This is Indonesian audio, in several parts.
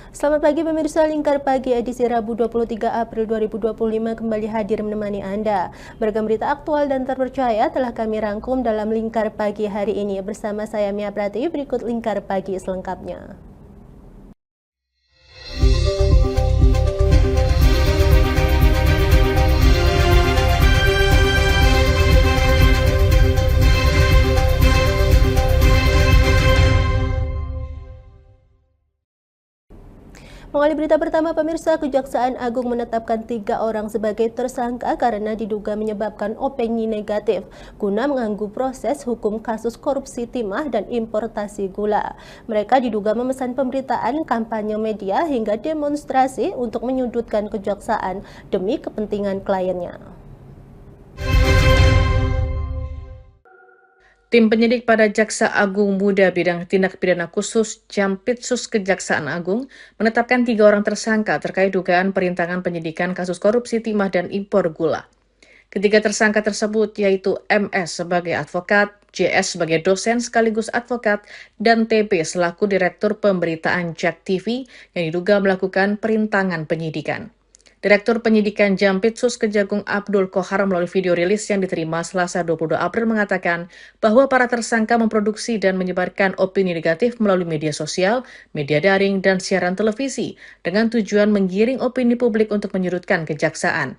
Selamat pagi pemirsa, Lingkar Pagi edisi Rabu 23 April 2025 kembali hadir menemani Anda. Beragam berita aktual dan terpercaya telah kami rangkum dalam Lingkar Pagi hari ini. Bersama saya Mia Pratiwi, berikut Lingkar Pagi selengkapnya. Mengawali berita pertama pemirsa, Kejaksaan Agung menetapkan 3 orang sebagai tersangka karena diduga menyebabkan opini negatif guna mengganggu proses hukum kasus korupsi timah dan importasi gula. Mereka diduga memesan pemberitaan, kampanye media hingga demonstrasi untuk menyudutkan kejaksaan demi kepentingan kliennya. Tim penyidik pada Jaksa Agung Muda Bidang Tindak Pidana Khusus Jampitsus Kejaksaan Agung menetapkan 3 orang tersangka terkait dugaan perintangan penyidikan kasus korupsi timah dan impor gula. Ketiga tersangka tersebut yaitu MS sebagai advokat, JS sebagai dosen sekaligus advokat, dan TB selaku Direktur Pemberitaan JAK TV yang diduga melakukan perintangan penyidikan. Direktur Penyidikan Jampitsus Kejagung Abdul Kohar melalui video rilis yang diterima Selasa 22 April mengatakan bahwa para tersangka memproduksi dan menyebarkan opini negatif melalui media sosial, media daring, dan siaran televisi dengan tujuan menggiring opini publik untuk menyudutkan kejaksaan.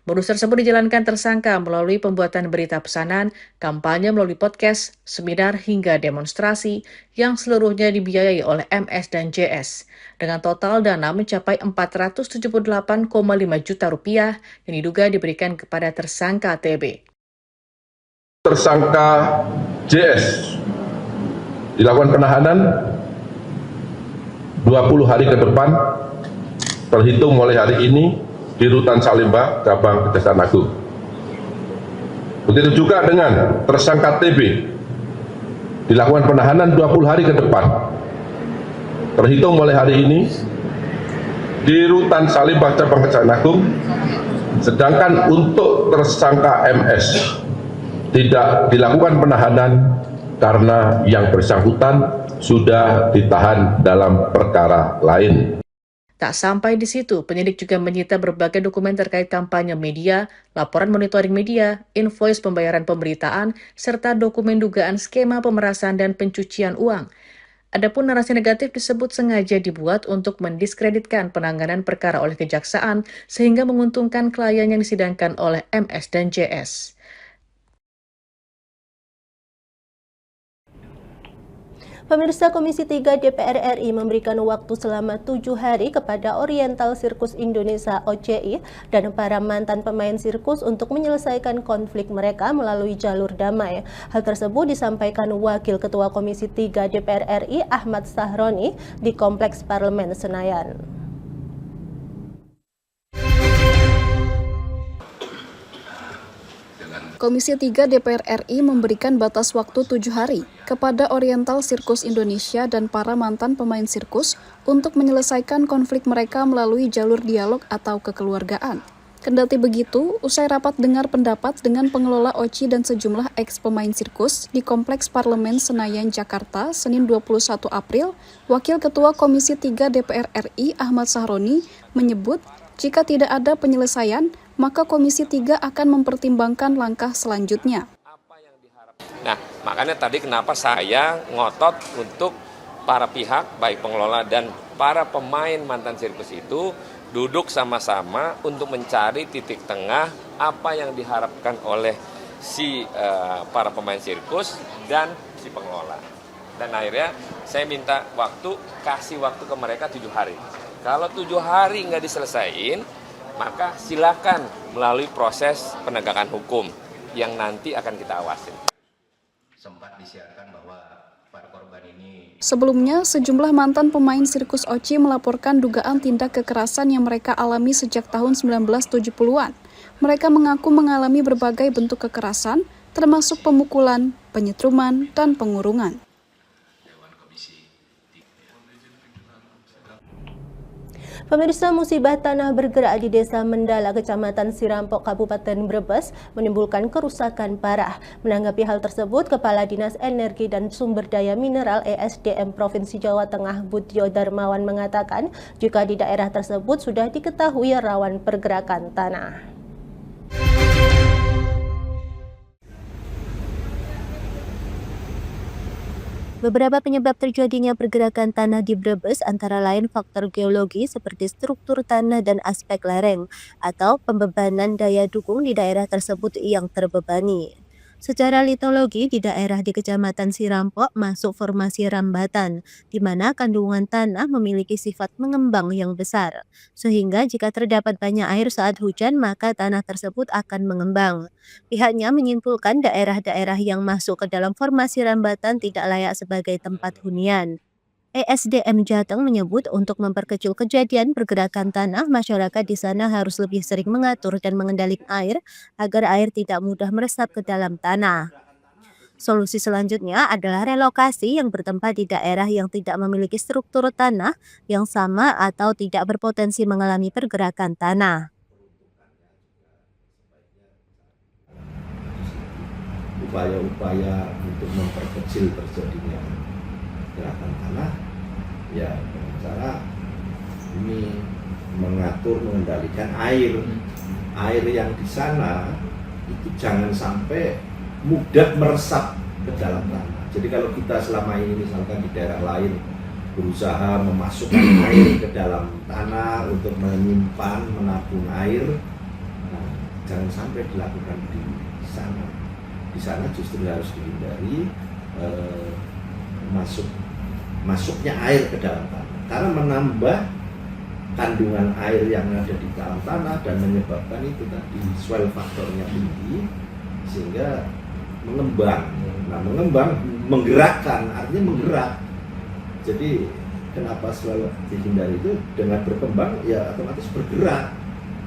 Modus tersebut dijalankan tersangka melalui pembuatan berita pesanan, kampanye melalui podcast, seminar, hingga demonstrasi yang seluruhnya dibiayai oleh MS dan JS. Dengan total dana mencapai 478,5 juta rupiah yang diduga diberikan kepada tersangka TB. Tersangka JS dilakukan penahanan 20 hari ke depan terhitung mulai hari ini di Rutan Salemba, Cabang Kejaksaan Agung. Begitu juga dengan tersangka TB dilakukan penahanan 20 hari ke depan terhitung mulai hari ini di Rutan Salemba, Cabang Kejaksaan Agung. Sedangkan untuk tersangka MS tidak dilakukan penahanan karena yang bersangkutan sudah ditahan dalam perkara lain. Tak sampai di situ, penyidik juga menyita berbagai dokumen terkait kampanye media, laporan monitoring media, invoice pembayaran pemberitaan, serta dokumen dugaan skema pemerasan dan pencucian uang. Adapun narasi negatif disebut sengaja dibuat untuk mendiskreditkan penanganan perkara oleh kejaksaan sehingga menguntungkan klien yang disidangkan oleh MS dan JS. Pemirsa, Komisi 3 DPR RI memberikan waktu selama 7 hari kepada Oriental Sirkus Indonesia (OCI) dan para mantan pemain sirkus untuk menyelesaikan konflik mereka melalui jalur damai. Hal tersebut disampaikan Wakil Ketua Komisi 3 DPR RI Ahmad Sahroni di Kompleks Parlemen Senayan. Komisi 3 DPR RI memberikan batas waktu 7 hari kepada Oriental Sirkus Indonesia dan para mantan pemain sirkus untuk menyelesaikan konflik mereka melalui jalur dialog atau kekeluargaan. Kendati begitu, usai rapat dengar pendapat dengan pengelola OCI dan sejumlah eks-pemain sirkus di Kompleks Parlemen Senayan, Jakarta, Senin 21 April, Wakil Ketua Komisi 3 DPR RI Ahmad Sahroni menyebut jika tidak ada penyelesaian, maka Komisi 3 akan mempertimbangkan langkah selanjutnya. Nah, makanya tadi kenapa saya ngotot untuk para pihak, baik pengelola dan para pemain mantan sirkus itu, duduk sama-sama untuk mencari titik tengah apa yang diharapkan oleh para pemain sirkus dan si pengelola. Dan akhirnya saya minta kasih waktu ke mereka 7 hari. Kalau 7 hari nggak diselesain, maka silakan melalui proses penegakan hukum yang nanti akan kita awasin. Sempat disiarkan bahwa para korban ini... Sebelumnya, sejumlah mantan pemain sirkus OCI melaporkan dugaan tindak kekerasan yang mereka alami sejak tahun 1970-an. Mereka mengaku mengalami berbagai bentuk kekerasan, termasuk pemukulan, penyetruman, dan pengurungan. Pemirsa, musibah tanah bergerak di Desa Mendala, Kecamatan Sirampok, Kabupaten Brebes menimbulkan kerusakan parah. Menanggapi hal tersebut, Kepala Dinas Energi dan Sumber Daya Mineral ESDM Provinsi Jawa Tengah Budyo Darmawan mengatakan, jika di daerah tersebut sudah diketahui rawan pergerakan tanah. Beberapa penyebab terjadinya pergerakan tanah di Brebes antara lain faktor geologi seperti struktur tanah dan aspek lereng atau pembebanan daya dukung di daerah tersebut yang terbebani. Secara litologi, di daerah di Kecamatan Sirampok masuk formasi rambatan, di mana kandungan tanah memiliki sifat mengembang yang besar. Sehingga jika terdapat banyak air saat hujan, maka tanah tersebut akan mengembang. Pihaknya menyimpulkan daerah-daerah yang masuk ke dalam formasi rambatan tidak layak sebagai tempat hunian. ESDM Jateng menyebut untuk memperkecil kejadian pergerakan tanah, masyarakat di sana harus lebih sering mengatur dan mengendalikan air agar air tidak mudah meresap ke dalam tanah. Solusi selanjutnya adalah relokasi yang bertempat di daerah yang tidak memiliki struktur tanah yang sama atau tidak berpotensi mengalami pergerakan tanah. Upaya-upaya untuk memperkecil terjadinya gerakan tanah ya dengan cara ini mengendalikan air yang di sana itu jangan sampai mudah meresap ke dalam tanah. Jadi kalau kita selama ini misalkan di daerah lain berusaha memasukkan air ke dalam tanah untuk menyimpan, menabung air, nah, jangan sampai dilakukan di sana. Di sana justru harus dihindari masuknya air ke dalam tanah karena menambah kandungan air yang ada di dalam tanah dan menyebabkan itu tadi swell faktornya tinggi sehingga mengembang. Nah, mengembang menggerakkan, artinya menggerak. Jadi kenapa swell dihindari itu dengan berkembang ya otomatis bergerak.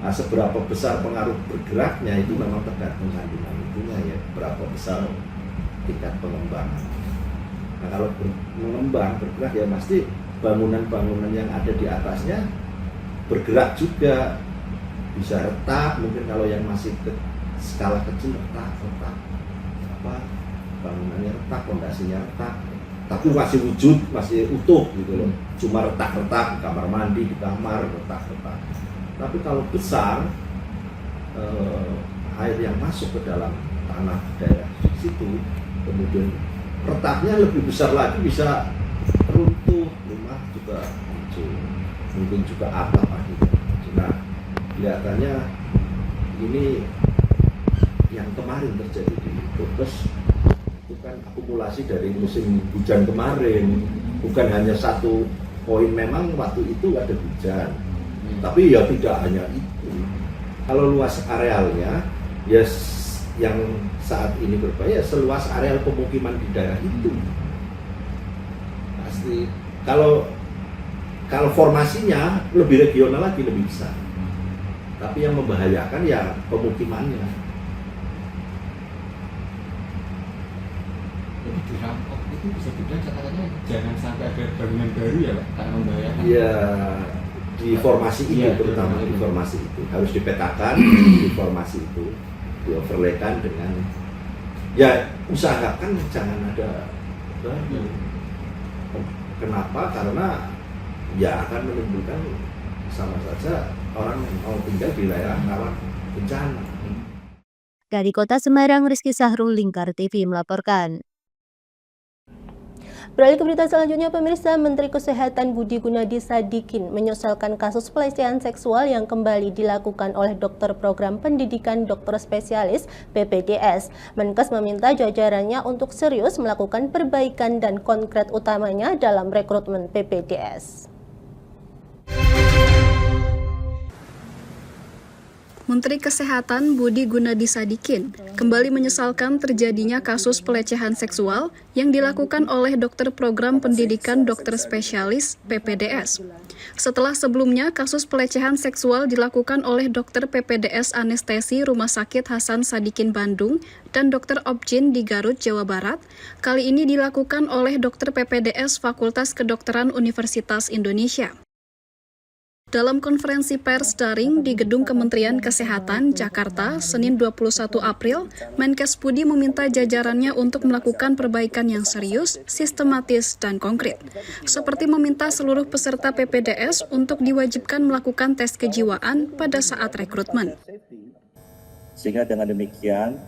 Nah, seberapa besar pengaruh bergeraknya itu memang tergantung kandungan itunya ya, berapa besar tingkat pengembangan. Nah, kalau mengembang, bergerak ya pasti bangunan-bangunan yang ada di atasnya bergerak juga. Bisa retak, mungkin kalau yang masih skala kecil retak. Bangunannya retak, fondasinya retak. Tapi masih wujud, masih utuh gitu loh. Cuma retak-retak, kamar mandi, di kamar, retak-retak. Tapi kalau besar, air yang masuk ke dalam tanah daerah situ, kemudian retaknya lebih besar lagi, bisa runtuh, rumah juga hancur, mungkin juga atap akhirnya. Nah, kelihatannya ini yang kemarin terjadi di Brebes itu kan akumulasi dari musim hujan kemarin, bukan hanya satu poin. Memang waktu itu ada hujan, tapi ya tidak hanya itu. Kalau luas arealnya ya yang saat ini berbahaya seluas areal pemukiman di daerah itu. Pasti kalau formasinya lebih regional lagi, lebih besar. Tapi yang membahayakan ya pemukimannya. Jadi dirampok itu bisa dibilang catatannya jangan sampai ada bangunan baru ya Pak, karena membahayakan. Ya di formasi itu terutama di formasi itu harus dipetakan di formasi itu, dioverlaykan dengan ya usahakan jangan ada baru. Kenapa? Karena ya akan menimbulkan sama saja orang yang mau tinggal di daerah rawan bencana. Dari Kota Semarang, Rizky Sahrul, Lingkar TV melaporkan. Beralih ke berita selanjutnya, pemirsa, Menteri Kesehatan Budi Gunadi Sadikin menyesalkan kasus pelecehan seksual yang kembali dilakukan oleh dokter program pendidikan dokter spesialis PPDS. Menkes meminta jajarannya untuk serius melakukan perbaikan dan konkret utamanya dalam rekrutmen PPDS. Menteri Kesehatan Budi Gunadi Sadikin kembali menyesalkan terjadinya kasus pelecehan seksual yang dilakukan oleh dokter program pendidikan dokter spesialis PPDS. Setelah sebelumnya kasus pelecehan seksual dilakukan oleh dokter PPDS anestesi Rumah Sakit Hasan Sadikin Bandung dan dokter Objin di Garut, Jawa Barat, kali ini dilakukan oleh dokter PPDS Fakultas Kedokteran Universitas Indonesia. Dalam konferensi pers daring di Gedung Kementerian Kesehatan, Jakarta, Senin 21 April, Menkes Budi meminta jajarannya untuk melakukan perbaikan yang serius, sistematis, dan konkret. Seperti meminta seluruh peserta PPDS untuk diwajibkan melakukan tes kejiwaan pada saat rekrutmen. Sehingga dengan demikian,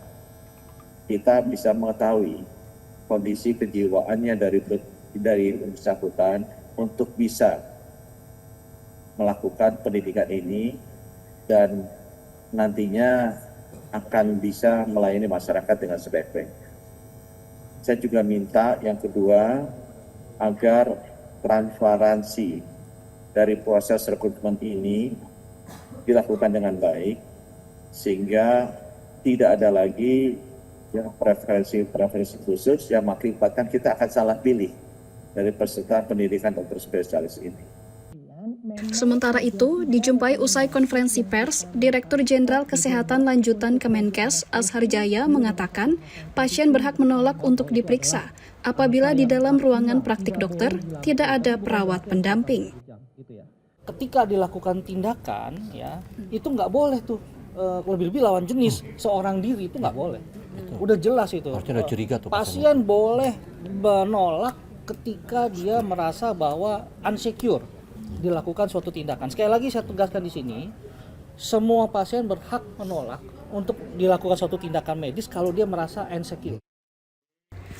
kita bisa mengetahui kondisi kejiwaannya dari bersangkutan untuk bisa melakukan pendidikan ini dan nantinya akan bisa melayani masyarakat dengan sebaik-baiknya. Saya juga minta yang kedua agar transparansi dari proses rekrutmen ini dilakukan dengan baik sehingga tidak ada lagi preferensi khusus yang mengakibatkan kita akan salah pilih dari peserta pendidikan dokter spesialis ini. Sementara itu, dijumpai usai konferensi pers, Direktur Jenderal Kesehatan Lanjutan Kemenkes, Ashar Jaya, mengatakan pasien berhak menolak untuk diperiksa apabila di dalam ruangan praktik dokter tidak ada perawat pendamping. Ketika dilakukan tindakan, ya itu nggak boleh tuh, lebih-lebih lawan jenis, seorang diri itu nggak boleh. Udah jelas itu. Ada curiga tuh. Pasien boleh menolak ketika dia merasa bahwa unsecure dilakukan suatu tindakan. Sekali lagi saya tegaskan di sini, semua pasien berhak menolak untuk dilakukan suatu tindakan medis kalau dia merasa insecure.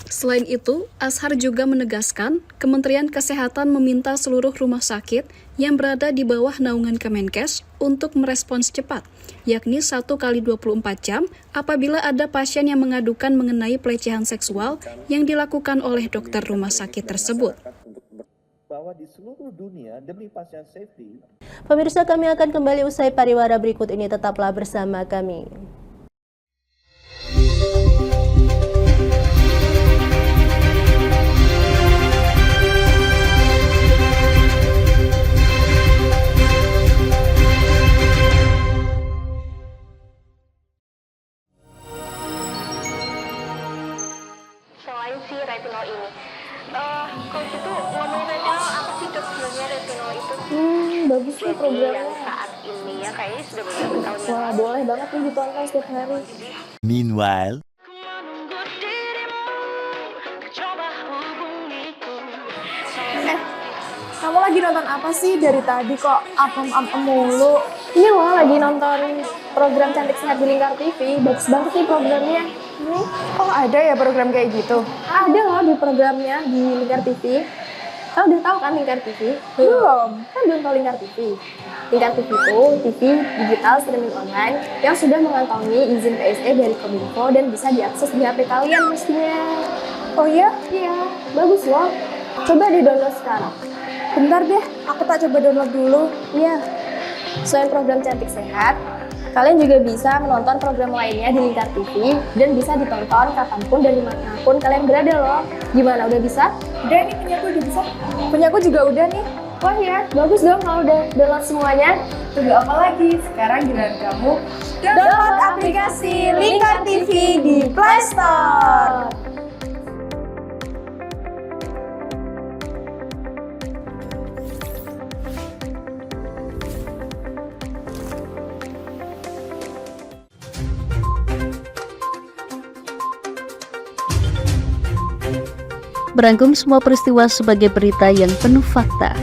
Selain itu, Ashar juga menegaskan Kementerian Kesehatan meminta seluruh rumah sakit yang berada di bawah naungan Kemenkes untuk merespons cepat, yakni 1 kali 24 jam apabila ada pasien yang mengadukan mengenai pelecehan seksual yang dilakukan oleh dokter rumah sakit tersebut. Bahwa di seluruh dunia demi pasien safety. Pemirsa, kami akan kembali usai pariwara berikut ini, tetaplah bersama kami. Selain si retinol ini, kalau gitu ngomongin retinol, apa sih dok sebenarnya retinol itu? Bagus nih programnya. Yang saat ini ya kayaknya sudah beberapa tahun yang Wah, boleh banget nih ditonton setiap hari. Meanwhile, Kamu lagi nonton apa sih dari tadi kok apem-apem mulu? Ini loh lagi nonton program Cantik Sehat di Lingkar TV. Bagus banget nih programnya. Oh, ada ya program kayak gitu? Ada loh di programnya di Lingkar TV. Kamu udah tahu kan Lingkar TV? Belum. Kan belum tahu Lingkar TV. Lingkar TV itu TV digital streaming online yang sudah mengantongi izin PSE dari Kominfo dan bisa diakses di HP kalian mestinya. Oh iya? Iya, bagus loh. Coba di-download sekarang. Bentar deh, aku tak coba download dulu. Iya. Selain program Cantik Sehat, kalian juga bisa menonton program lainnya di Lingkar TV dan bisa ditonton kapanpun dan dimanapun kalian berada loh. Gimana, udah bisa? Udah nih, punya aku udah bisa. Punya aku juga udah nih. Wah ya, bagus dong kalau udah download semuanya. Tunggu apa lagi? Sekarang giliran kamu download aplikasi Lingkar TV di Play Store. Merangkum semua peristiwa sebagai berita yang penuh fakta.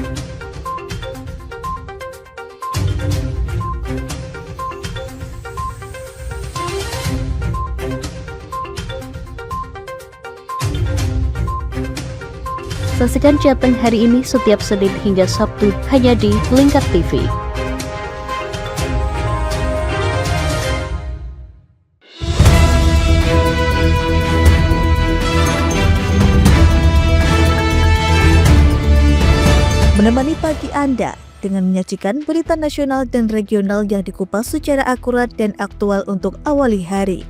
Saksikan Jateng hari ini setiap Senin hingga Sabtu hanya di Lingkar TV. Menemani pagi Anda dengan menyajikan berita nasional dan regional yang dikupas secara akurat dan aktual untuk awali hari.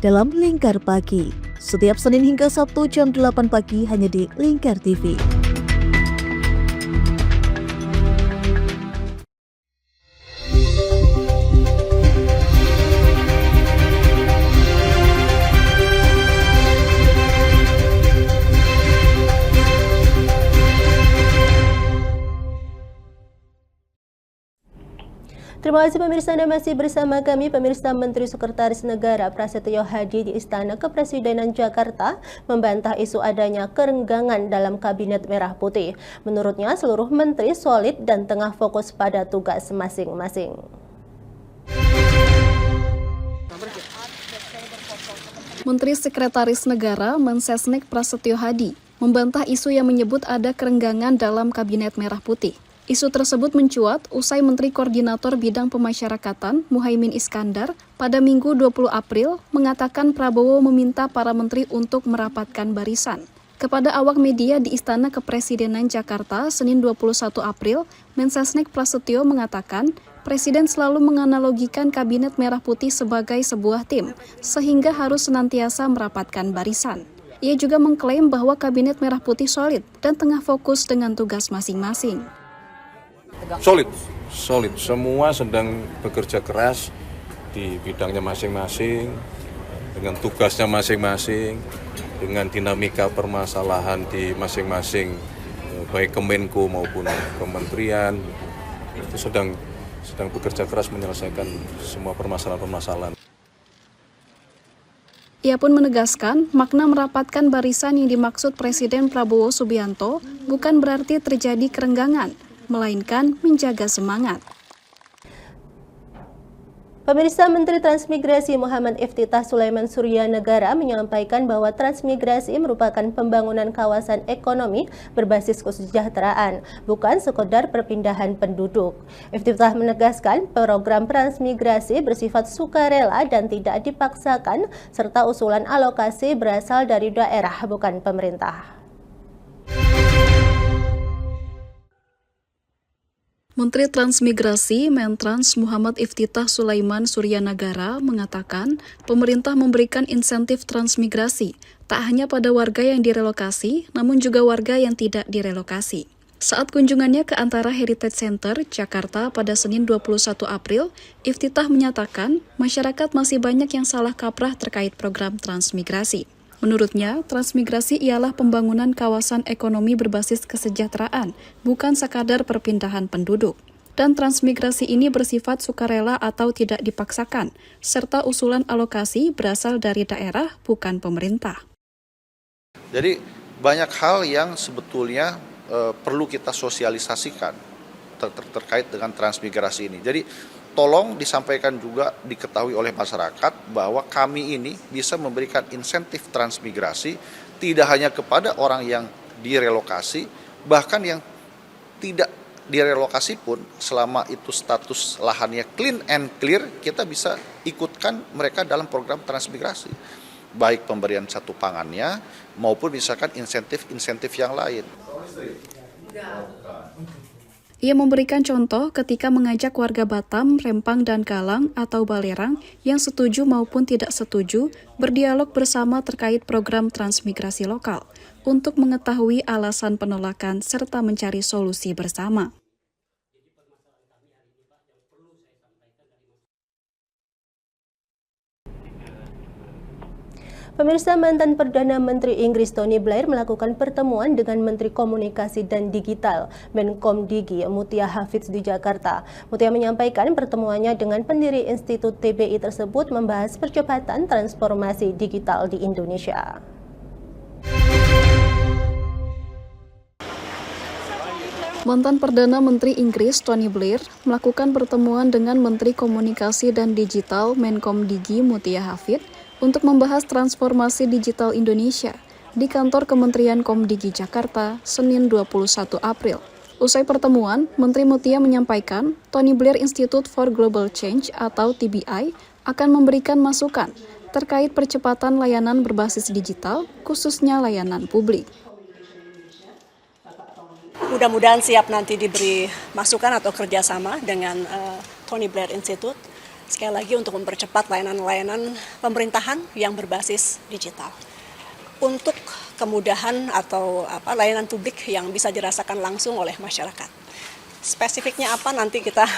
Dalam Lingkar Pagi, setiap Senin hingga Sabtu jam 8 pagi hanya di Lingkar TV. Terima kasih pemirsa, Anda masih bersama kami. Pemirsa, Menteri Sekretaris Negara Prasetyo Hadi di Istana Kepresidenan Jakarta membantah isu adanya kerenggangan dalam Kabinet Merah Putih. Menurutnya, seluruh menteri solid dan tengah fokus pada tugas masing-masing. Menteri Sekretaris Negara Mensesnek Prasetyo Hadi membantah isu yang menyebut ada kerenggangan dalam Kabinet Merah Putih. Isu tersebut mencuat usai Menteri Koordinator Bidang Pemasyarakatan Muhaimin Iskandar pada Minggu 20 April mengatakan Prabowo meminta para menteri untuk merapatkan barisan. Kepada awak media di Istana Kepresidenan Jakarta Senin 21 April, Mensesnek Prasetyo mengatakan Presiden selalu menganalogikan Kabinet Merah Putih sebagai sebuah tim, sehingga harus senantiasa merapatkan barisan. Ia juga mengklaim bahwa Kabinet Merah Putih solid dan tengah fokus dengan tugas masing-masing. Solid. Semua sedang bekerja keras di bidangnya masing-masing, dengan tugasnya masing-masing, dengan dinamika permasalahan di masing-masing, baik Kemenko maupun kementerian, itu sedang bekerja keras menyelesaikan semua permasalahan-permasalahan. Ia pun menegaskan, makna merapatkan barisan yang dimaksud Presiden Prabowo Subianto bukan berarti terjadi kerenggangan, melainkan menjaga semangat. Pemirsa, Menteri Transmigrasi Muhammad Iftithah Sulaiman Suryanegara menyampaikan bahwa transmigrasi merupakan pembangunan kawasan ekonomi berbasis kesejahteraan, bukan sekedar perpindahan penduduk. Iftithah menegaskan program transmigrasi bersifat sukarela dan tidak dipaksakan, serta usulan alokasi berasal dari daerah, bukan pemerintah. Menteri Transmigrasi Mentrans Muhammad Iftithah Sulaiman Suryanegara mengatakan pemerintah memberikan insentif transmigrasi tak hanya pada warga yang direlokasi, namun juga warga yang tidak direlokasi. Saat kunjungannya ke Antara Heritage Center, Jakarta pada Senin 21 April, Iftithah menyatakan masyarakat masih banyak yang salah kaprah terkait program transmigrasi. Menurutnya, transmigrasi ialah pembangunan kawasan ekonomi berbasis kesejahteraan, bukan sekadar perpindahan penduduk. Dan transmigrasi ini bersifat sukarela atau tidak dipaksakan, serta usulan alokasi berasal dari daerah, bukan pemerintah. Jadi banyak hal yang sebetulnya perlu kita sosialisasikan terkait dengan transmigrasi ini. Jadi tolong disampaikan juga, diketahui oleh masyarakat bahwa kami ini bisa memberikan insentif transmigrasi tidak hanya kepada orang yang direlokasi, bahkan yang tidak direlokasi pun selama itu status lahannya clean and clear, kita bisa ikutkan mereka dalam program transmigrasi. Baik pemberian satu pangannya maupun misalkan insentif-insentif yang lain. Ia memberikan contoh ketika mengajak warga Batam, Rempang, dan Galang atau Balerang yang setuju maupun tidak setuju berdialog bersama terkait program transmigrasi lokal untuk mengetahui alasan penolakan serta mencari solusi bersama. Pemirsa, mantan Perdana Menteri Inggris Tony Blair melakukan pertemuan dengan Menteri Komunikasi dan Digital Menkomdigi Mutia Hafidz di Jakarta. Mutia menyampaikan pertemuannya dengan pendiri Institut TBI tersebut membahas percepatan transformasi digital di Indonesia. Mantan Perdana Menteri Inggris Tony Blair melakukan pertemuan dengan Menteri Komunikasi dan Digital Menkomdigi Mutia Hafidz untuk membahas transformasi digital Indonesia di kantor Kementerian Komdigi Jakarta, Senin 21 April. Usai pertemuan, Menteri Mutia menyampaikan Tony Blair Institute for Global Change atau TBI akan memberikan masukan terkait percepatan layanan berbasis digital, khususnya layanan publik. Mudah-mudahan siap nanti diberi masukan atau kerjasama dengan Tony Blair Institute, sekali lagi untuk mempercepat layanan-layanan pemerintahan yang berbasis digital. Untuk kemudahan atau layanan publik yang bisa dirasakan langsung oleh masyarakat. Spesifiknya apa nanti kita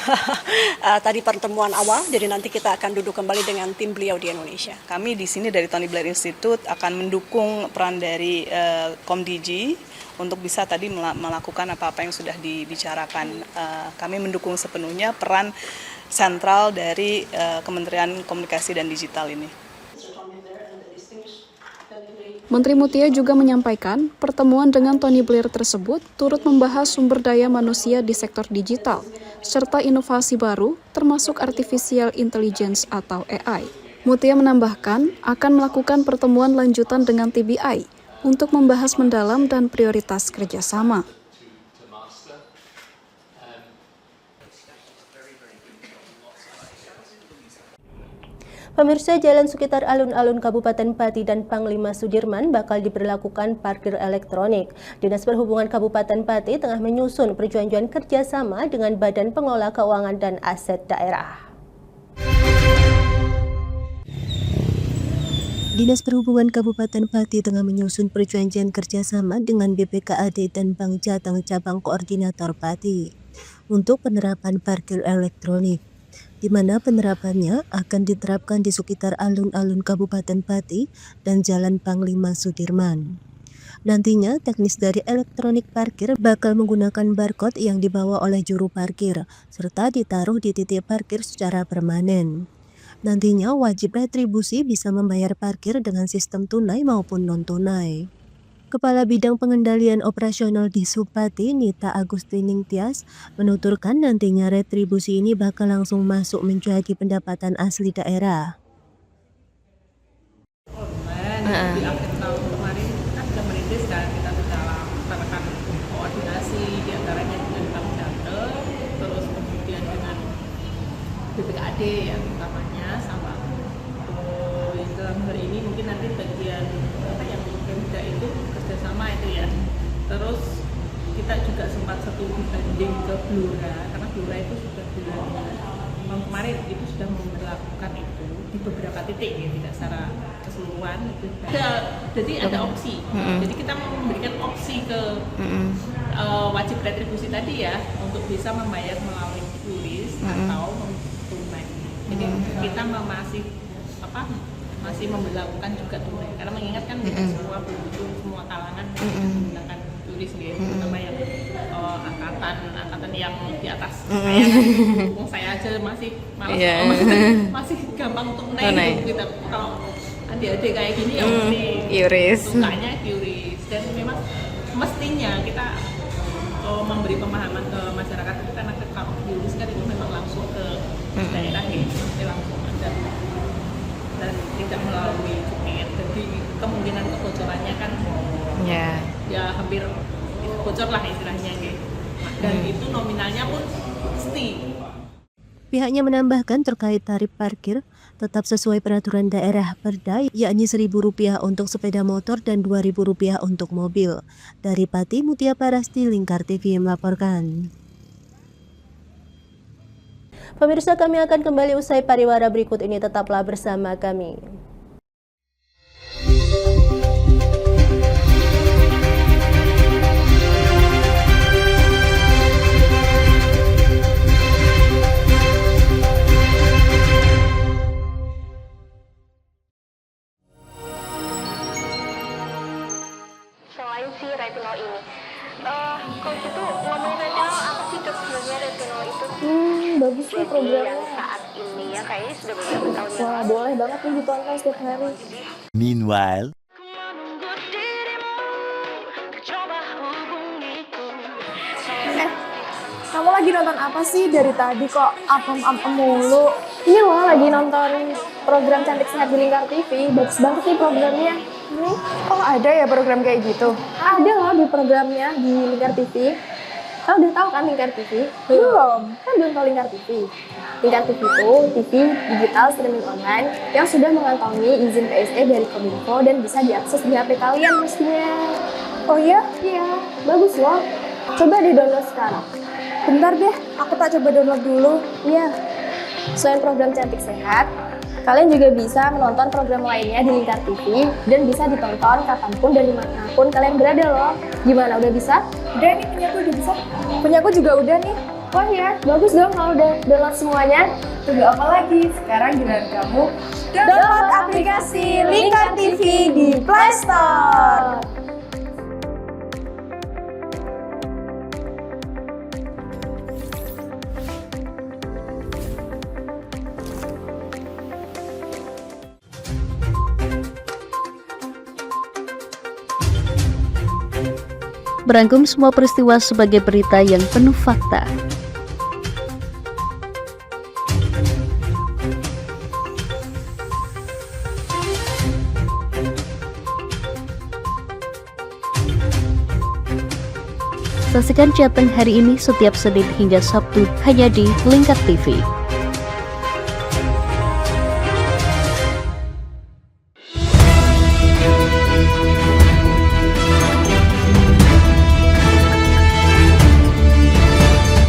tadi pertemuan awal, jadi nanti kita akan duduk kembali dengan tim beliau di Indonesia. Kami di sini dari Tony Blair Institute akan mendukung peran dari Komdigi untuk bisa tadi melakukan apa-apa yang sudah dibicarakan. Kami mendukung sepenuhnya peran sentral dari Kementerian Komunikasi dan Digital ini. Menteri Mutia juga menyampaikan pertemuan dengan Tony Blair tersebut turut membahas sumber daya manusia di sektor digital, serta inovasi baru termasuk artificial intelligence atau AI. Mutia menambahkan akan melakukan pertemuan lanjutan dengan TBI untuk membahas mendalam dan prioritas kerjasama. Pemirsa, jalan sekitar alun-alun Kabupaten Pati dan Panglima Sudirman bakal diberlakukan parkir elektronik. Dinas Perhubungan Kabupaten Pati tengah menyusun perjanjian kerjasama dengan Badan Pengelola Keuangan dan Aset Daerah. Dinas Perhubungan Kabupaten Pati tengah menyusun perjanjian kerjasama dengan BPKAD dan Bank Jateng Cabang Koordinator Pati untuk penerapan parkir elektronik, di mana penerapannya akan diterapkan di sekitar alun-alun Kabupaten Pati dan Jalan Panglima Sudirman. Nantinya, teknis dari elektronik parkir bakal menggunakan barcode yang dibawa oleh juru parkir, serta ditaruh di titik parkir secara permanen. Nantinya, wajib retribusi bisa membayar parkir dengan sistem tunai maupun non-tunai. Kepala Bidang Pengendalian Operasional di Subpati, Nita Agustining Tias, menuturkan nantinya retribusi ini bakal langsung masuk menjadi pendapatan asli daerah. Di akhir tahun kemarin kan sudah merintis dan kita sudah lakukan koordinasi diantaranya dengan Bank Jateng, terus kemudian dengan BPKAD yang utamanya sama dalam hari ini mungkin nanti bagian apa yang Pemda itu kerjasama itu ya. Terus kita juga sempat studi banding ke Blora karena Blora itu sudah bulan kemarin itu sudah memperlakukan itu di beberapa titik ya, tidak secara keseluruhan itu. Jadi ada opsi. Jadi kita memberikan opsi ke wajib retribusi tadi ya untuk bisa membayar melalui QRIS atau tunai. Jadi kita masih memperlakukan juga tunai karena mengingatkan tidak semua penduduk, semua kalangan menggunakan QRIS gitu, terutama yang angkatan yang di atas saya aja masih malas masih gampang tunai gitu. Kalau adik-adik kayak gini ya mesti QRIS, sukanya QRIS, dan memang mestinya kita memberi pemahaman ke masyarakat itu karena kalau QRIS kan itu memang langsung ke daerah gitu, langsung ada dan tidak melalui CPNS, jadi kemungkinan kebocorannya kan ya hampir bocor lah istilahnya gitu. Dan itu nominalnya pun pasti. Pihaknya menambahkan terkait tarif parkir tetap sesuai peraturan daerah Perda, yakni Rp1.000 untuk sepeda motor dan Rp2.000 untuk mobil. Dari Pati, Mutia Parasti, Lingkar TV melaporkan. Pemirsa, kami akan kembali usai pariwara berikut ini, tetaplah bersama kami. Selain si retinol ini, coach itu ngomongin retinol apa sih dok sebenarnya retinol itu? Bagus nih programnya. Yang saat ini ya kayaknya sudah beberapa tahun yang Wah, boleh banget nih ditonton setiap hari. Meanwhile, Kamu lagi nonton apa sih dari tadi kok apem-apem mulu? Ini loh lagi nonton program Cantik Sehat di Lingkar TV. Bagus banget nih programnya. Oh ada ya program kayak gitu? Ada loh di programnya di Lingkar TV. Kamu udah tahu kan Lingkar TV? Belum. Kan belum tahu Lingkar TV. Lingkar TV itu TV digital streaming online yang sudah mengantongi izin PSE dari Kominfo dan bisa diakses di HP kalian mestinya. Oh iya? Iya, bagus loh. Coba di-download sekarang. Bentar deh, aku tak coba download dulu. Iya. Selain program Cantik Sehat, kalian juga bisa menonton program lainnya di Lingkar TV dan bisa ditonton kapanpun dan dimanapun kalian berada loh. Gimana, udah bisa? Udah nih, punya aku udah bisa. Punya aku juga udah nih. Wah ya, bagus dong kalau udah download semuanya. Tunggu apa lagi? Sekarang giliran kamu Download aplikasi Lingkar TV di Play Store. Merangkum semua peristiwa sebagai berita yang penuh fakta. Saksikan Jateng hari ini setiap Senin hingga Sabtu hanya di Lingkar TV.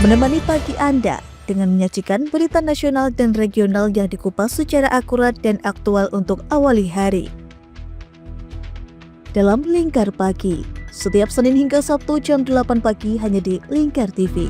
Menemani pagi Anda dengan menyajikan berita nasional dan regional yang dikupas secara akurat dan aktual untuk awali hari. Dalam Lingkar Pagi, setiap Senin hingga Sabtu jam 8 pagi hanya di Lingkar TV.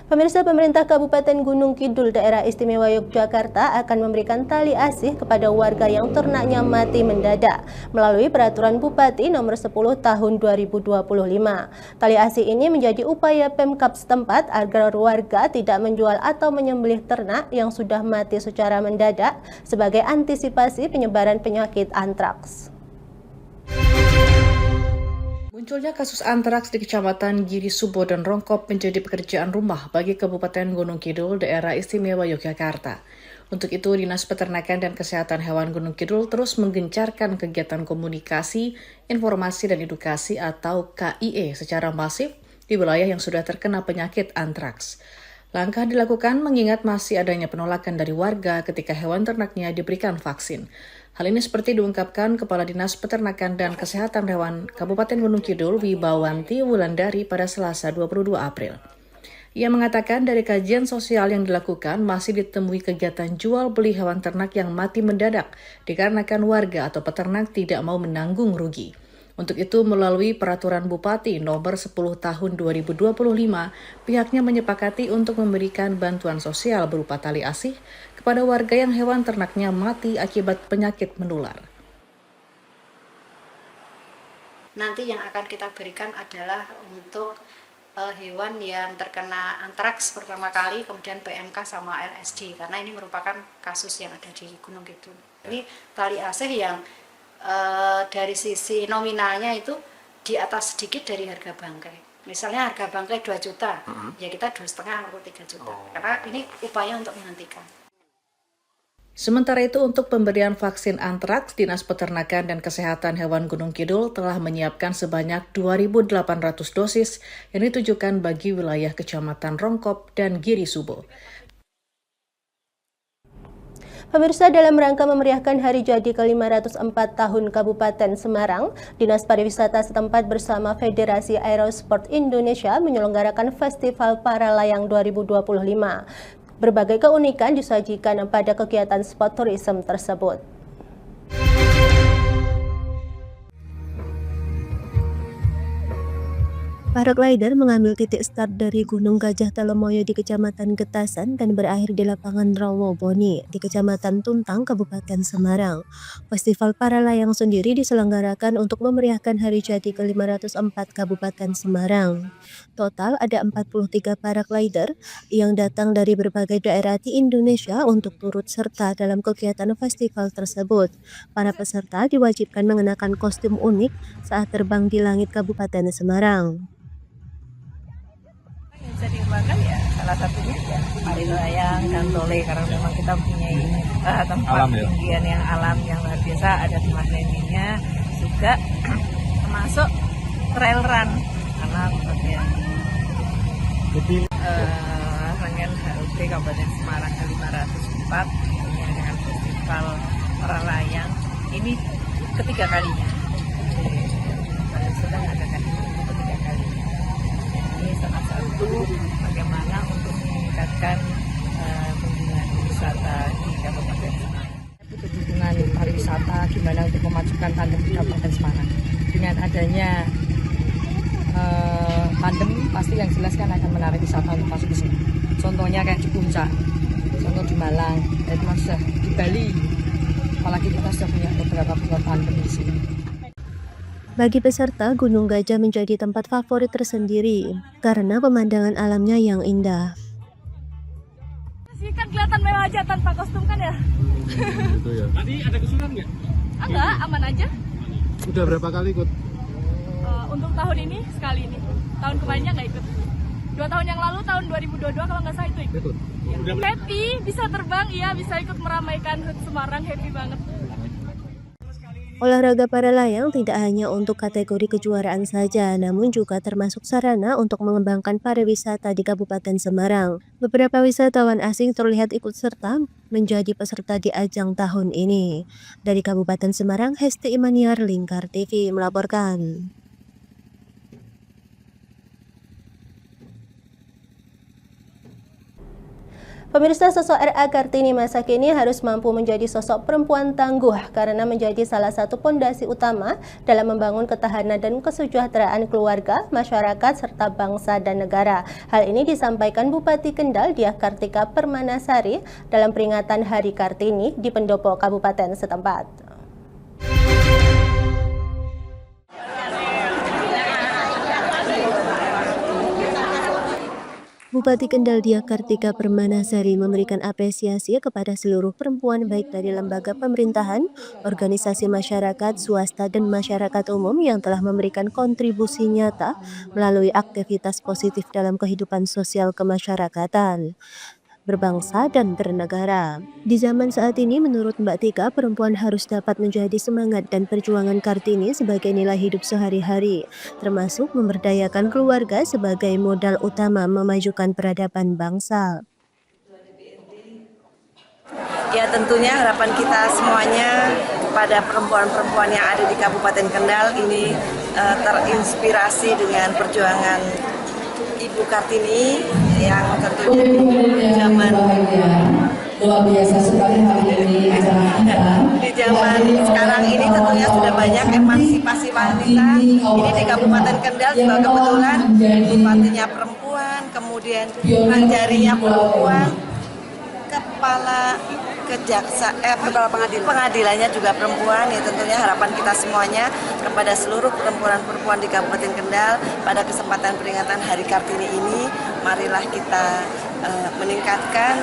Pemirsa, pemerintah Kabupaten Gunung Kidul Daerah Istimewa Yogyakarta akan memberikan tali asih kepada warga yang ternaknya mati mendadak melalui Peraturan Bupati Nomor 10 Tahun 2025. Tali asih ini menjadi upaya Pemkab setempat agar warga tidak menjual atau menyembelih ternak yang sudah mati secara mendadak sebagai antisipasi penyebaran penyakit antraks. Munculnya kasus antraks di Kecamatan Giri Subo dan Rongkop menjadi pekerjaan rumah bagi Kabupaten Gunung Kidul, Daerah Istimewa Yogyakarta. Untuk itu, Dinas Peternakan dan Kesehatan Hewan Gunung Kidul terus menggencarkan kegiatan komunikasi, informasi, dan edukasi atau KIE secara masif di wilayah yang sudah terkena penyakit antraks. Langkah dilakukan mengingat masih adanya penolakan dari warga ketika hewan ternaknya diberikan vaksin. Hal ini seperti diungkapkan Kepala Dinas Peternakan dan Kesehatan Hewan Kabupaten Gunung Kidul, Wibawanti Wulandari pada Selasa 22 April. Ia mengatakan dari kajian sosial yang dilakukan masih ditemui kegiatan jual beli hewan ternak yang mati mendadak dikarenakan warga atau peternak tidak mau menanggung rugi. Untuk itu, melalui Peraturan Bupati Nomor 10 Tahun 2025, pihaknya menyepakati untuk memberikan bantuan sosial berupa tali asih kepada warga yang hewan ternaknya mati akibat penyakit menular. Nanti yang akan kita berikan adalah untuk hewan yang terkena antraks pertama kali, kemudian PMK sama LSD, karena ini merupakan kasus yang ada di Gunung Kidul. Ini tali asih yang dari sisi nominalnya itu di atas sedikit dari harga bangkai. Misalnya harga bangkai 2 juta, ya kita 2,5 atau 3 juta. Karena ini upaya untuk menghentikan. Sementara itu, untuk pemberian vaksin antraks, Dinas Peternakan dan Kesehatan Hewan Gunung Kidul telah menyiapkan sebanyak 2.800 dosis yang ditujukan bagi wilayah Kecamatan Rongkop dan Giri Subo. Pemirsa, dalam rangka memeriahkan Hari Jadi ke-504 tahun Kabupaten Semarang, Dinas Pariwisata setempat bersama Federasi Aerosport Indonesia menyelenggarakan Festival Paralayang 2025. Berbagai keunikan disajikan pada kegiatan sport tourism tersebut. Paraglider mengambil titik start dari Gunung Gajah Telemoyo di Kecamatan Getasan dan berakhir di lapangan Rawoboni di Kecamatan Tuntang, Kabupaten Semarang. Festival Paralayang sendiri diselenggarakan untuk memeriahkan Hari Jadi ke-504 Kabupaten Semarang. Total ada 43 paraglider yang datang dari berbagai daerah di Indonesia untuk turut serta dalam kegiatan festival tersebut. Para peserta diwajibkan mengenakan kostum unik saat terbang di langit Kabupaten Semarang. Bisa dikembangkan ya salah satunya ya Paralayang dan Tole, karena memang kita punya tempat tinggian yang alam yang luar biasa, ada tempat landingnya juga termasuk trail run karena ya rangkaian HUT Kabupaten Semarang ke-504 dengan festival Paralayang ini ketiga kalinya. Jadi sudah mengadakan bagaimana untuk meningkatkan kunjungan wisata di Kabupaten Semarang. Butuh dukungan pariwisata gimana untuk memajukan tandem di Kabupaten Semarang. Dengan adanya tandem pasti yang jelas kan akan menarik wisata untuk masuk ke sini. Contohnya kayak di Puncak, contoh di Malang, dan sudah di Bali. Apalagi kita sudah punya beberapa pilot tandem di sini. Bagi peserta, Gunung Gajah menjadi tempat favorit tersendiri karena pemandangan alamnya yang indah. Sih kan kelihatan mewah aja tanpa kostum kan ya? Gitu ya. Tadi ada kesulitan nggak? Enggak, aman aja. Udah berapa kali ikut? Untuk tahun ini sekali ini. Tahun kemarinnya nggak ikut. 2 tahun yang lalu, tahun 2022 kalau nggak salah itu ikut. Ya. Happy, bisa terbang, iya bisa ikut meramaikan HUT Semarang, happy banget. Olahraga para layang tidak hanya untuk kategori kejuaraan saja, namun juga termasuk sarana untuk mengembangkan pariwisata di Kabupaten Semarang. Beberapa wisatawan asing terlihat ikut serta menjadi peserta di ajang tahun ini. Dari Kabupaten Semarang, Hesti Imaniar, Lingkar TV melaporkan. Pemirsa, sosok R.A. Kartini masa kini harus mampu menjadi sosok perempuan tangguh karena menjadi salah satu pondasi utama dalam membangun ketahanan dan kesejahteraan keluarga, masyarakat, serta bangsa dan negara. Hal ini disampaikan Bupati Kendal Diah Kartika Permanasari dalam peringatan Hari Kartini di pendopo Kabupaten setempat. Bupati Kendal Diah Kartika Permanasari memberikan apresiasi kepada seluruh perempuan baik dari lembaga pemerintahan, organisasi masyarakat, swasta, dan masyarakat umum yang telah memberikan kontribusi nyata melalui aktivitas positif dalam kehidupan sosial kemasyarakatan, berbangsa, dan bernegara. Di zaman saat ini, menurut Mbak Tika, perempuan harus dapat menjadi semangat dan perjuangan Kartini sebagai nilai hidup sehari-hari, termasuk memberdayakan keluarga sebagai modal utama memajukan peradaban bangsa. Ya, tentunya harapan kita semuanya pada perempuan-perempuan yang ada di Kabupaten Kendal ini terinspirasi dengan perjuangan Ibu Kartini yang tentunya di zaman luar biasa sekali hari ini di zaman sekarang ini tentunya sudah banyak emansipasi wanita. Ini di Kabupaten Kendal juga kebetulan bupatinya perempuan, kemudian manjarinya perempuan, kepala kepala pengadilannya juga perempuan. Ya, tentunya harapan kita semuanya kepada seluruh perempuan-perempuan di Kabupaten Kendal pada kesempatan peringatan Hari Kartini ini, marilah kita meningkatkan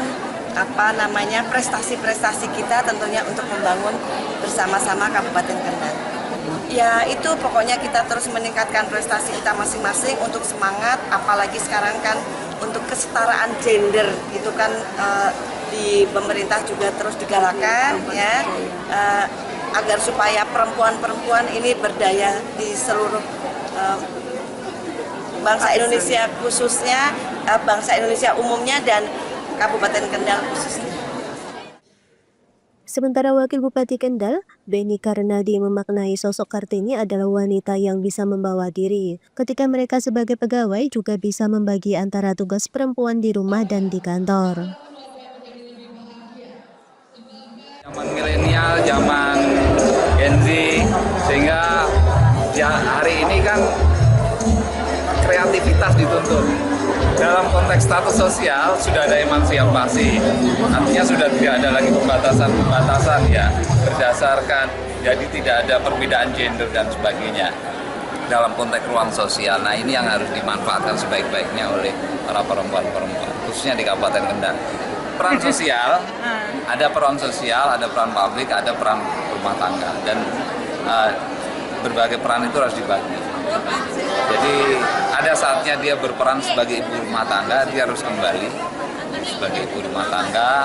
prestasi-prestasi kita tentunya untuk membangun bersama-sama Kabupaten Kendal. Ya, itu pokoknya kita terus meningkatkan prestasi kita masing-masing untuk semangat, apalagi sekarang kan untuk kesetaraan gender itu kan di pemerintah juga terus digalakan ya, agar supaya perempuan-perempuan ini berdaya di seluruh bangsa Indonesia khususnya, bangsa Indonesia umumnya dan Kabupaten Kendal khususnya. Sementara Wakil Bupati Kendal, Beni Karnadi, memaknai sosok Kartini adalah wanita yang bisa membawa diri. Ketika mereka sebagai pegawai juga bisa membagi antara tugas perempuan di rumah dan di kantor. Zaman milenial, zaman Gen Z, sehingga hari ini kan kreativitas dituntut. Dalam konteks status sosial sudah ada emansipasi, artinya sudah tidak ada lagi pembatasan-pembatasan ya, berdasarkan, jadi tidak ada perbedaan gender dan sebagainya dalam konteks ruang sosial. Nah, ini yang harus dimanfaatkan sebaik-baiknya oleh para perempuan-perempuan, khususnya di Kabupaten Kendal. Peran sosial, ada peran sosial, ada peran publik, ada peran rumah tangga, dan berbagai peran itu harus dibagi. Jadi ada saatnya dia berperan sebagai ibu rumah tangga, dia harus kembali sebagai ibu rumah tangga.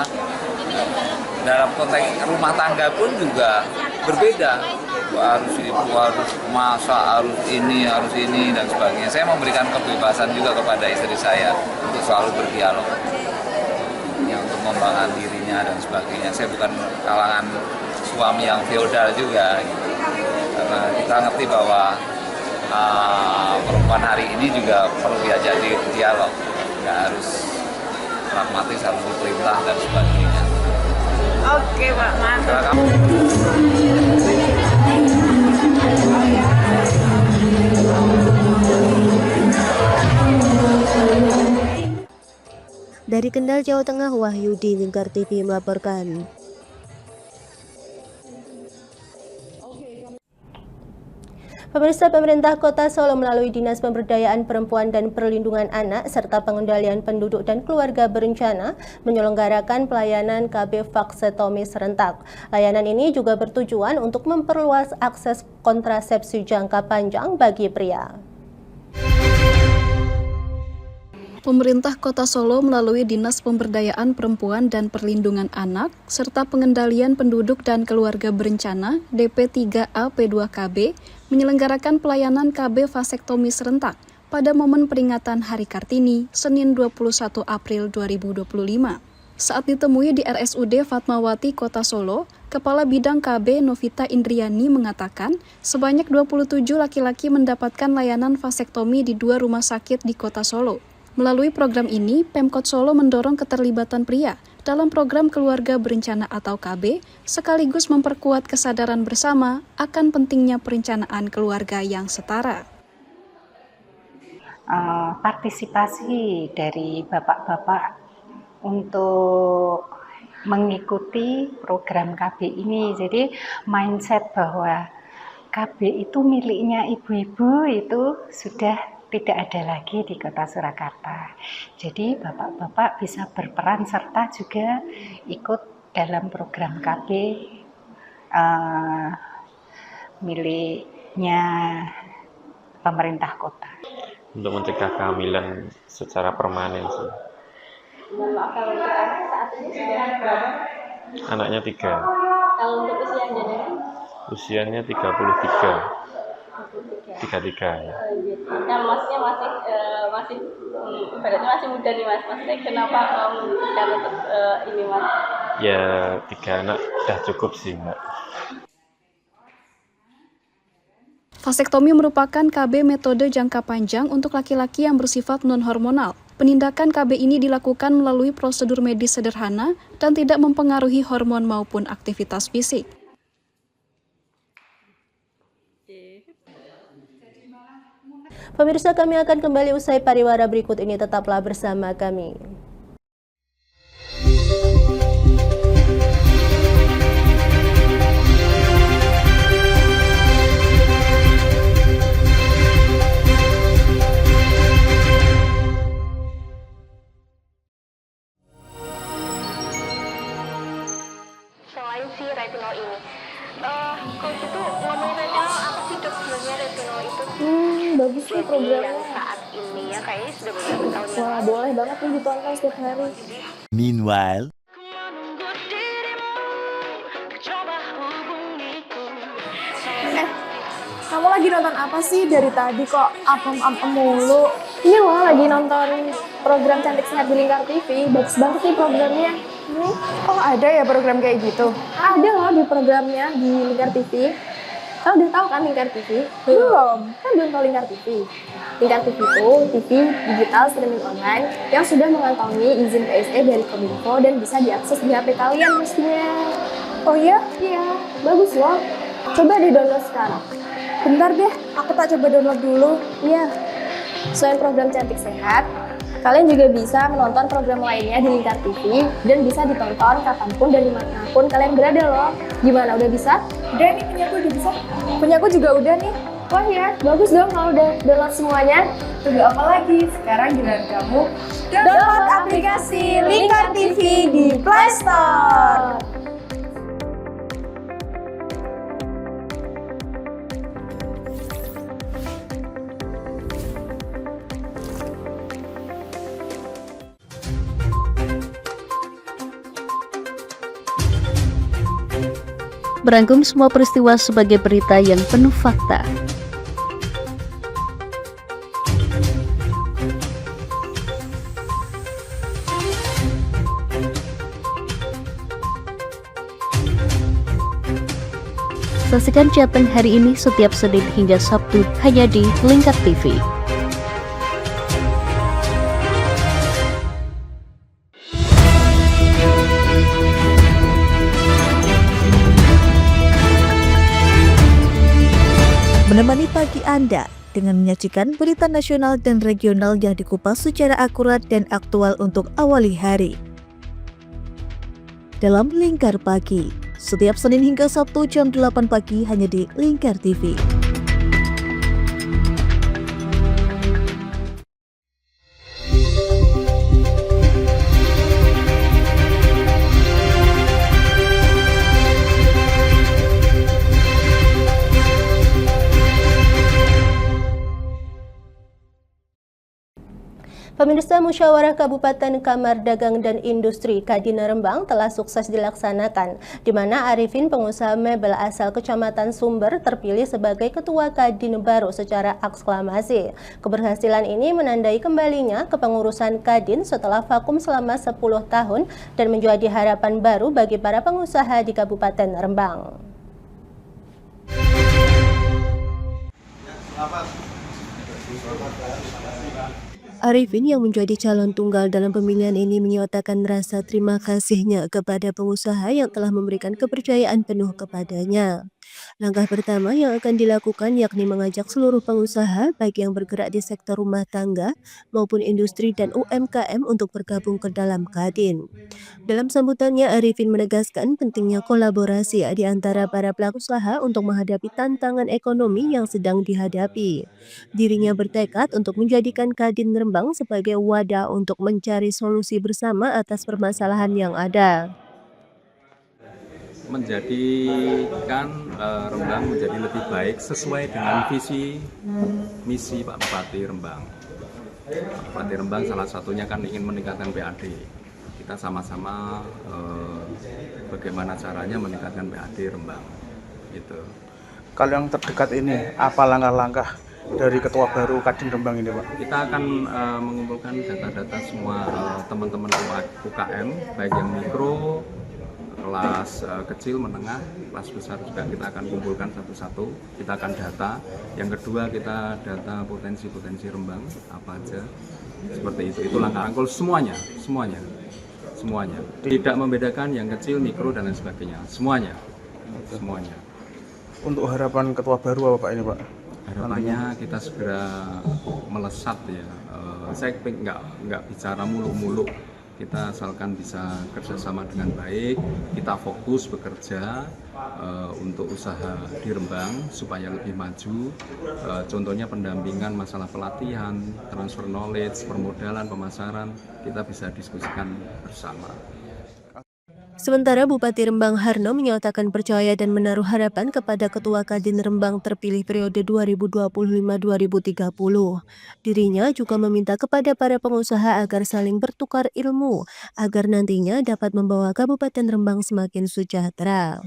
Dalam konteks rumah tangga pun juga berbeda, harus ibu, harus masak, harus ini, dan sebagainya. Saya memberikan kebebasan juga kepada istri saya untuk selalu berdialog, untuk membangun dirinya dan sebagainya. Saya bukan kalangan suami yang feodal juga, gitu. Karena kita ngerti bahwa perempuan hari ini juga perlu diajak dialog, nggak harus pragmatis, harus diperintah dan sebagainya. Oke Pak, mantap. Dari Kendal, Jawa Tengah, Wahyudi, Lingkar TV melaporkan. Pemirsa, pemerintah Kota Solo melalui Dinas Pemberdayaan Perempuan dan Perlindungan Anak serta Pengendalian Penduduk dan Keluarga Berencana menyelenggarakan pelayanan KB Vaksetomi serentak. Layanan ini juga bertujuan untuk memperluas akses kontrasepsi jangka panjang bagi pria. Pemerintah Kota Solo melalui Dinas Pemberdayaan Perempuan dan Perlindungan Anak serta Pengendalian Penduduk dan Keluarga Berencana DP3A P2KB menyelenggarakan pelayanan KB vasektomi serentak pada momen peringatan Hari Kartini, Senin 21 April 2025. Saat ditemui di RSUD Fatmawati Kota Solo, Kepala Bidang KB Novita Indriani mengatakan sebanyak 27 laki-laki mendapatkan layanan vasektomi di 2 rumah sakit di Kota Solo. Melalui program ini, Pemkot Solo mendorong keterlibatan pria dalam program keluarga berencana atau KB, sekaligus memperkuat kesadaran bersama akan pentingnya perencanaan keluarga yang setara. Partisipasi dari bapak-bapak untuk mengikuti program KB ini, jadi mindset bahwa KB itu miliknya ibu-ibu itu sudah tidak ada lagi di Kota Surakarta. Jadi bapak-bapak bisa berperan serta juga ikut dalam program KB miliknya pemerintah kota. Untuk mencegah kehamilan secara permanen sih. Kalau untuk anak saat ini sudah berapa? Anaknya 3. Kalau untuk usia jenengan? Usianya 33. 33 ya. Kan masnya masih ibaratnya masih muda nih Mas. Maksudnya kenapa memutuskan untuk ini Mas? Ya 3 anak udah cukup sih Mbak. Vasektomi merupakan KB metode jangka panjang untuk laki-laki yang bersifat non-hormonal. Penindakan KB ini dilakukan melalui prosedur medis sederhana dan tidak mempengaruhi hormon maupun aktivitas fisik. Pemirsa, kami akan kembali usai pariwara berikut ini, tetaplah bersama kami. Selain si retinol ini, coach itu ngomongin retinol apa sih dok sebenarnya retinol itu? Bagus sih programnya. Yang saat ini ya kayaknya sudah beberapa tahun yang Wah, boleh banget nih ditonton setiap hari. Meanwhile, Kamu lagi nonton apa sih dari tadi kok apem-apem mulu? Ini loh lagi nonton program Cantik Sehat di Lingkar TV. Bagus banget nih programnya. Oh, ada ya program kayak gitu? Ada loh di programnya di Lingkar TV. Kau udah tahu kan Lingkar TV? Belum. Kan belum tahu Lingkar TV. Lingkar TV itu TV digital streaming online yang sudah mengantongi izin PSE dari Kominfo dan bisa diakses di HP kalian mestinya. Oh iya? Iya. Bagus loh. Coba di-download sekarang. Bentar deh, aku tak coba download dulu. Iya. Selain program Cantik Sehat, kalian juga bisa menonton program lainnya di Lingkar TV dan bisa ditonton kapanpun dan dimanapun kalian berada loh. Gimana, udah bisa? Udah nih, punyaku udah bisa. Punyaku juga udah nih. Wah ya, bagus dong kalau udah download semuanya. Tunggu apa lagi? Sekarang giliran kamu download aplikasi Lingkar TV di Play Store. Berangkum semua peristiwa sebagai berita yang penuh fakta. Saksikan Jateng hari ini setiap Senin hingga Sabtu hanya di Lingkar TV. Menemani pagi Anda dengan menyajikan berita nasional dan regional yang dikupas secara akurat dan aktual untuk awali hari. Dalam Lingkar Pagi, setiap Senin hingga Sabtu jam 8 pagi hanya di Lingkar TV. Pemirsa, Musyawarah Kabupaten Kamar Dagang dan Industri Kadin Rembang telah sukses dilaksanakan, di mana Arifin, pengusaha mebel asal Kecamatan Sumber, terpilih sebagai Ketua Kadin baru secara aklamasi. Keberhasilan ini menandai kembalinya kepengurusan Kadin setelah vakum selama 10 tahun dan menjadi harapan baru bagi para pengusaha di Kabupaten Rembang. Arifin yang menjadi calon tunggal dalam pemilihan ini menyatakan rasa terima kasihnya kepada pengusaha yang telah memberikan kepercayaan penuh kepadanya. Langkah pertama yang akan dilakukan yakni mengajak seluruh pengusaha baik yang bergerak di sektor rumah tangga maupun industri dan UMKM untuk bergabung ke dalam Kadin. Dalam sambutannya, Arifin menegaskan pentingnya kolaborasi di antara para pelaku usaha untuk menghadapi tantangan ekonomi yang sedang dihadapi. Dirinya bertekad untuk menjadikan Kadin Rembang sebagai wadah untuk mencari solusi bersama atas permasalahan yang ada. Menjadikan Rembang menjadi lebih baik sesuai dengan visi misi Pak Bupati Rembang. Pak Bupati Rembang salah satunya kan ingin meningkatkan PAD. Kita sama-sama bagaimana caranya meningkatkan PAD Rembang. Gitu. Kalau yang terdekat ini, apa langkah-langkah dari Ketua baru Kadin Rembang ini, Pak? Kita akan mengumpulkan data-data semua teman-teman UKM, baik yang mikro, kelas kecil, menengah, kelas besar juga kita akan kumpulkan satu-satu. Kita akan data. Yang kedua, kita data potensi-potensi Rembang apa aja. Seperti itu. Itu langkah rangkul semuanya. Tidak membedakan yang kecil, mikro dan lain sebagainya. Semuanya. Untuk harapan Ketua baru apa Pak ini, Pak? Harapannya kita segera melesat ya. Saya nggak bicara muluk-muluk. Kita asalkan bisa kerjasama dengan baik, kita fokus bekerja untuk usaha di Rembang supaya lebih maju. Contohnya pendampingan masalah pelatihan, transfer knowledge, permodalan, pemasaran, kita bisa diskusikan bersama. Sementara Bupati Rembang Harno menyatakan percaya dan menaruh harapan kepada Ketua Kadin Rembang terpilih periode 2025-2030. Dirinya juga meminta kepada para pengusaha agar saling bertukar ilmu, agar nantinya dapat membawa Kabupaten Rembang semakin sejahtera.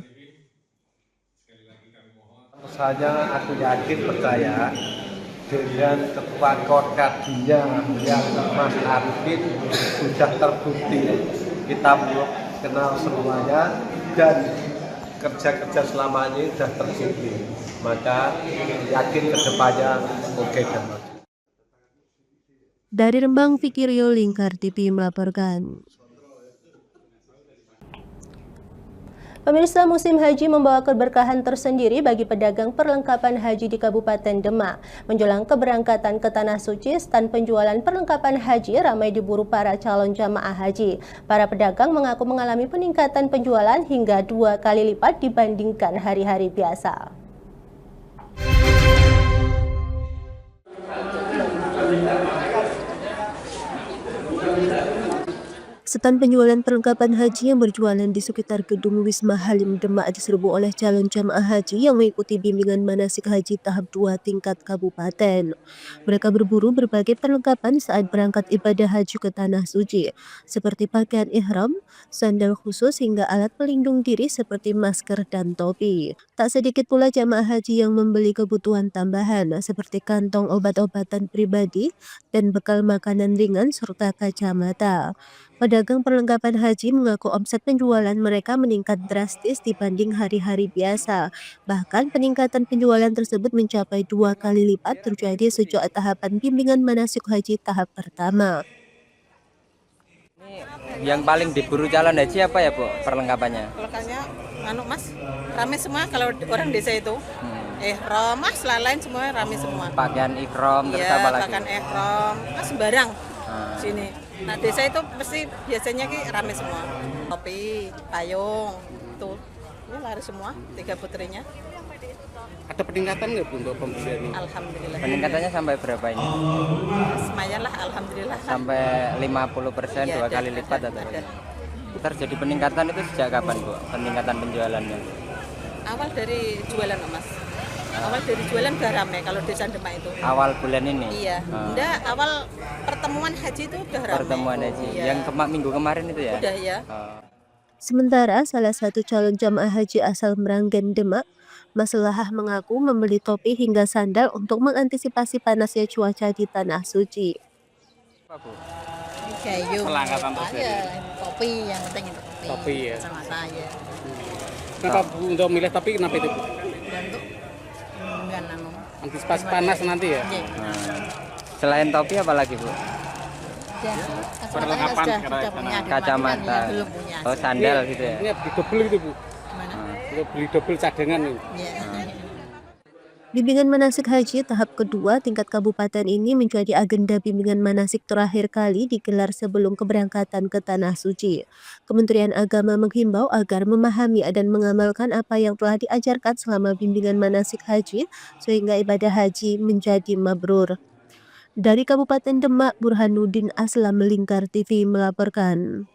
Saya aku yakin percaya dengan Ketua Kadinnya yang Mas Arifin sudah terbukti. Kita kenal semuanya dan kerja-kerja selama ini sudah terbukti, maka yakin kedepannya oke dan maju. Dari Rembang, Vicky Rio, Lingkar TV melaporkan. Pemirsa, musim haji membawa keberkahan tersendiri bagi pedagang perlengkapan haji di Kabupaten Demak. Menjelang keberangkatan ke Tanah Suci, stand penjualan perlengkapan haji ramai diburu para calon jamaah haji. Para pedagang mengaku mengalami peningkatan penjualan hingga 2 kali lipat dibandingkan hari-hari biasa. Stand penjualan perlengkapan haji yang berjualan di sekitar gedung Wisma Halim Demak diserbu oleh calon jamaah haji yang mengikuti bimbingan manasik haji tahap 2 tingkat kabupaten. Mereka berburu berbagai perlengkapan saat berangkat ibadah haji ke Tanah Suci, seperti pakaian ihram, sandal khusus hingga alat pelindung diri seperti masker dan topi. Tak sedikit pula jamaah haji yang membeli kebutuhan tambahan seperti kantong obat-obatan pribadi dan bekal makanan ringan serta kacamata. Pedagang perlengkapan haji mengaku omset penjualan mereka meningkat drastis dibanding hari-hari biasa. Bahkan peningkatan penjualan tersebut mencapai 2 kali lipat terjadi sejak tahapan bimbingan manasik haji tahap pertama. Yang paling diburu calon haji apa ya Bu perlengkapannya? Perlengkapannya, Mas, rame semua kalau orang desa itu. Ihram, Mas, lain semua rame semua. Pakaian ihram terus apa lagi? Pakaian ihram, Mas, sembarang sini. Nah desa itu pasti biasanya rame semua. Topi, payung, tuh, ini lari semua 3 putrinya. Ada peningkatan nggak untuk pembelian ini? Alhamdulillah. Peningkatannya sampai berapa ini? Semuanya lah, alhamdulillah. Sampai 50%, ya, 2 kali lipat atau ada. Terjadi peningkatan itu sejak kapan Bu? Peningkatan penjualannya? Awal dari jualan Mas. Awal dari jualan udah rame kalau desa Demak itu. Awal bulan ini? Iya. Enggak, awal pertemuan haji itu udah rame. Pertemuan haji. Iya. Yang minggu kemarin itu ya? Udah ya. Sementara salah satu calon jamaah haji asal Meranggen Demak, Mas Lahah mengaku membeli topi hingga sandal untuk mengantisipasi panasnya cuaca di Tanah Suci. Apa Bu? Kayu. Perlengkapan terjadi. Topi yang penting itu topi. Topi ya. Sama saya. Kenapa untuk milih topi kenapa itu? Antisipasi panas nanti ya? Selain topi apa lagi Bu? Perlengkapan kacamata. Oh sandal gitu ya? Ini beli double gitu Bu? Untuk beli double cadangan nih. Bimbingan manasik haji tahap kedua tingkat kabupaten ini menjadi agenda bimbingan manasik terakhir kali digelar sebelum keberangkatan ke Tanah Suci. Kementerian Agama menghimbau agar memahami dan mengamalkan apa yang telah diajarkan selama bimbingan manasik haji sehingga ibadah haji menjadi mabrur. Dari Kabupaten Demak, Burhanuddin Aslam, Lingkar TV melaporkan.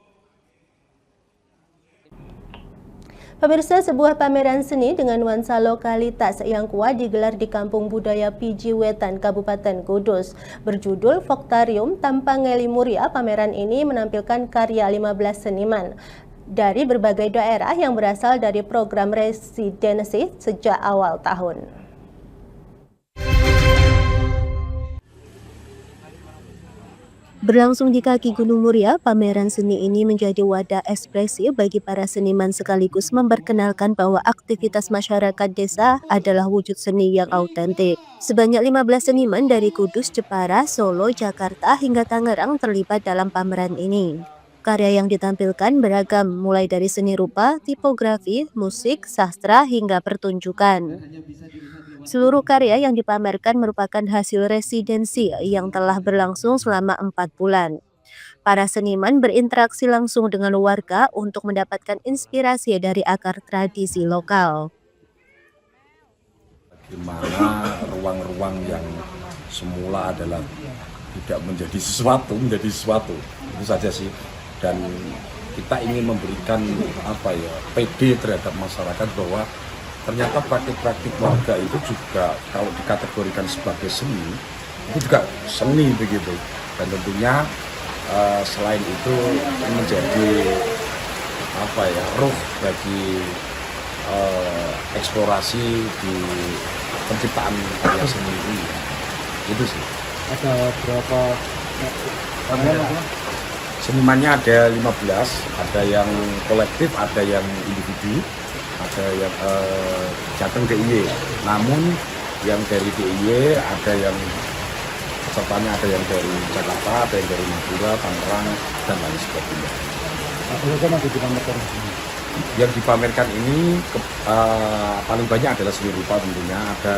Pemirsa, sebuah pameran seni dengan nuansa lokalitas yang kuat digelar di Kampung Budaya Piji Wetan, Kabupaten Kudus. Berjudul Voktarium Tanpa Ngeli Muria, pameran ini menampilkan karya 15 seniman dari berbagai daerah yang berasal dari program residensi sejak awal tahun. Berlangsung di kaki Gunung Muria, pameran seni ini menjadi wadah ekspresi bagi para seniman sekaligus memperkenalkan bahwa aktivitas masyarakat desa adalah wujud seni yang autentik. Sebanyak 15 seniman dari Kudus, Jepara, Solo, Jakarta, hingga Tangerang terlibat dalam pameran ini. Karya yang ditampilkan beragam, mulai dari seni rupa, tipografi, musik, sastra, hingga pertunjukan. Seluruh karya yang dipamerkan merupakan hasil residensi yang telah berlangsung selama 4 bulan. Para seniman berinteraksi langsung dengan warga untuk mendapatkan inspirasi dari akar tradisi lokal. Bagaimana ruang-ruang yang semula adalah tidak menjadi sesuatu, menjadi sesuatu. Itu saja sih. Dan kita ingin memberikan PD terhadap masyarakat bahwa ternyata praktik-praktik warga itu juga kalau dikategorikan sebagai seni, itu juga seni begitu. Dan tentunya selain itu menjadi ruh bagi eksplorasi di penciptaan karya seni ini. Itu sih. Ada berapa senimannya? Ada 15, ada yang kolektif, ada yang individu, ada yang jatuh DIY. Namun yang dari DIY ada yang pesertanya ada yang dari Jakarta, ada yang dari Madura, Tangerang, dan lain sebagainya. Yang dipamerkan ini paling banyak adalah seni rupa tentunya. Ada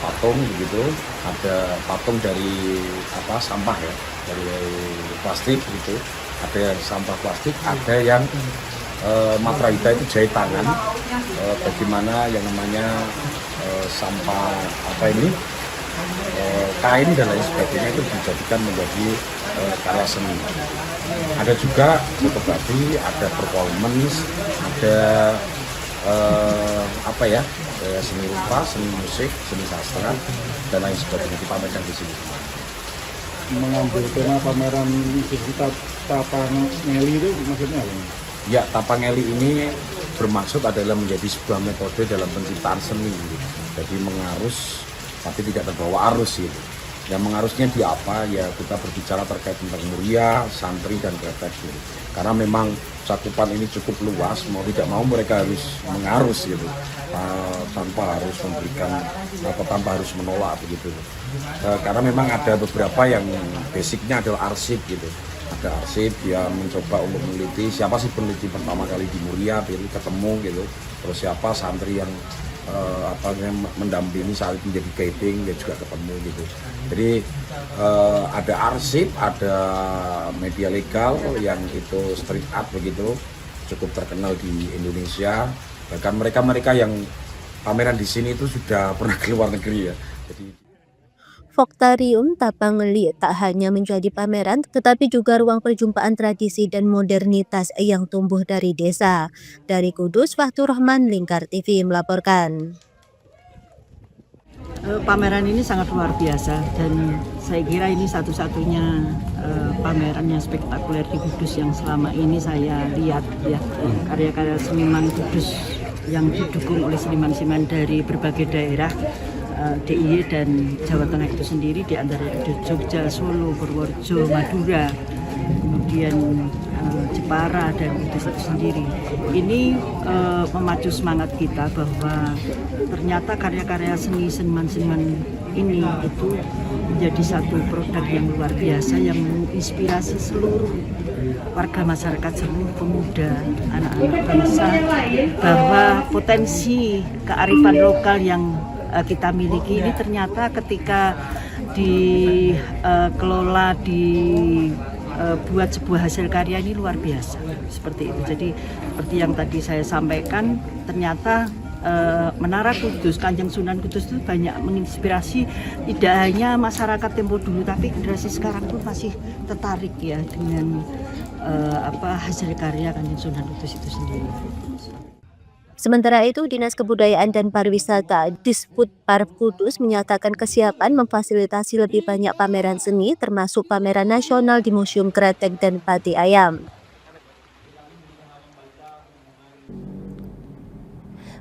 patung begitu, ada patung dari sampah ya, dari plastik gitu. Ada yang sampah plastik, ada yang matraita itu jahit tangan, bagaimana yang namanya sampah kain dan lain sebagainya itu dijadikan menjadi karya seni. Ada juga fotografi, ada performance, ada seni rupa, seni musik, seni sastra dan lain sebagainya dipamerkan di sini. Mengambil tema pameran Tapang Ngeli itu maksudnya apa? Ya, Tapang Ngeli ini bermaksud adalah menjadi sebuah metode dalam penciptaan seni. Jadi mengarus tapi tidak terbawa arus gitu. Yang mengharusnya di apa ya kita berbicara terkait tentang Muria, Santri dan Kretek gitu. Karena memang cakupan ini cukup luas, mau tidak mau mereka harus mengarus gitu, tanpa harus memberikan atau tanpa harus menolak begitu. Karena memang ada beberapa yang basicnya adalah arsip gitu. Ada arsip dia mencoba untuk meneliti siapa sih peneliti pertama kali di Muria, ketemu gitu. Terus siapa santri yang mendampingi saat menjadi guiding, dia juga ketemu gitu. Jadi ada arsip, ada media legal yang itu street art begitu, cukup terkenal di Indonesia. Bahkan mereka yang pameran di sini itu sudah pernah ke luar negeri ya. Jadi Folktarium Tapanuli tak hanya menjadi pameran, tetapi juga ruang perjumpaan tradisi dan modernitas yang tumbuh dari desa. Dari Kudus, Fathur Rahman, Lingkar TV melaporkan. Pameran ini sangat luar biasa dan saya kira ini satu-satunya pameran yang spektakuler di Kudus yang selama ini saya lihat ya. Karya-karya seniman Kudus yang didukung oleh seniman-seniman dari berbagai daerah DIY dan Jawa Tengah itu sendiri, di antara itu Jogja, Solo, Purworejo, Madura, kemudian Jepara dan Kudus itu sendiri. Ini memacu semangat kita bahwa ternyata karya-karya seniman-seniman ini itu menjadi satu produk yang luar biasa yang menginspirasi seluruh warga masyarakat, seluruh pemuda, anak-anak bangsa, bahwa potensi kearifan lokal yang kita miliki ini ternyata ketika dikelola, dibuat sebuah hasil karya ini luar biasa seperti itu. Jadi seperti yang tadi saya sampaikan, ternyata Menara Kudus, Kanjeng Sunan Kudus itu banyak menginspirasi tidak hanya masyarakat tempo dulu, tapi generasi sekarang pun masih tertarik ya dengan hasil karya Kanjeng Sunan Kudus itu sendiri. Sementara itu, Dinas Kebudayaan dan Pariwisata Disputpar Kudus menyatakan kesiapan memfasilitasi lebih banyak pameran seni, termasuk pameran nasional di Museum Kretek dan Pati Ayam.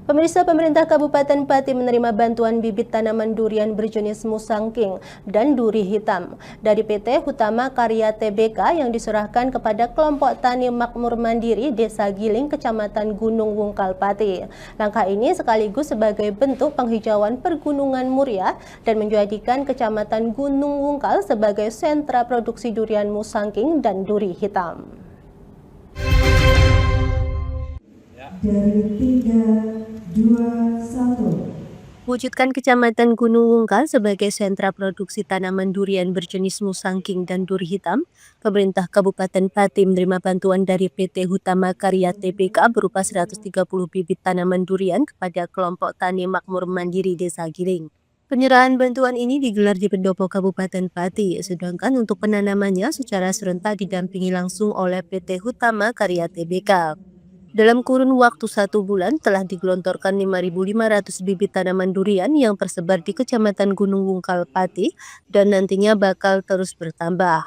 Pemirsa, pemerintah Kabupaten Pati menerima bantuan bibit tanaman durian berjenis musangking dan duri hitam dari PT Hutama Karya Tbk yang diserahkan kepada kelompok tani makmur mandiri Desa Giling, Kecamatan Gunung Wungkal, Pati. Langkah ini sekaligus sebagai bentuk penghijauan Pergunungan Muria dan menjadikan Kecamatan Gunung Wungkal sebagai sentra produksi durian musangking dan duri hitam. Dari 3, 2, 1. Wujudkan Kecamatan Gunung Wungkal sebagai sentra produksi tanaman durian berjenis musangking dan duri hitam, pemerintah Kabupaten Pati menerima bantuan dari PT Hutama Karya Tbk berupa 130 bibit tanaman durian kepada kelompok tani makmur mandiri Desa Giling. Penyerahan bantuan ini digelar di Pendopo Kabupaten Pati, sedangkan untuk penanamannya secara serentak didampingi langsung oleh PT Hutama Karya Tbk. Dalam kurun waktu 1 bulan telah digelontorkan 5.500 bibit tanaman durian yang tersebar di Kecamatan Gunung Wungkal, Pati, dan nantinya bakal terus bertambah.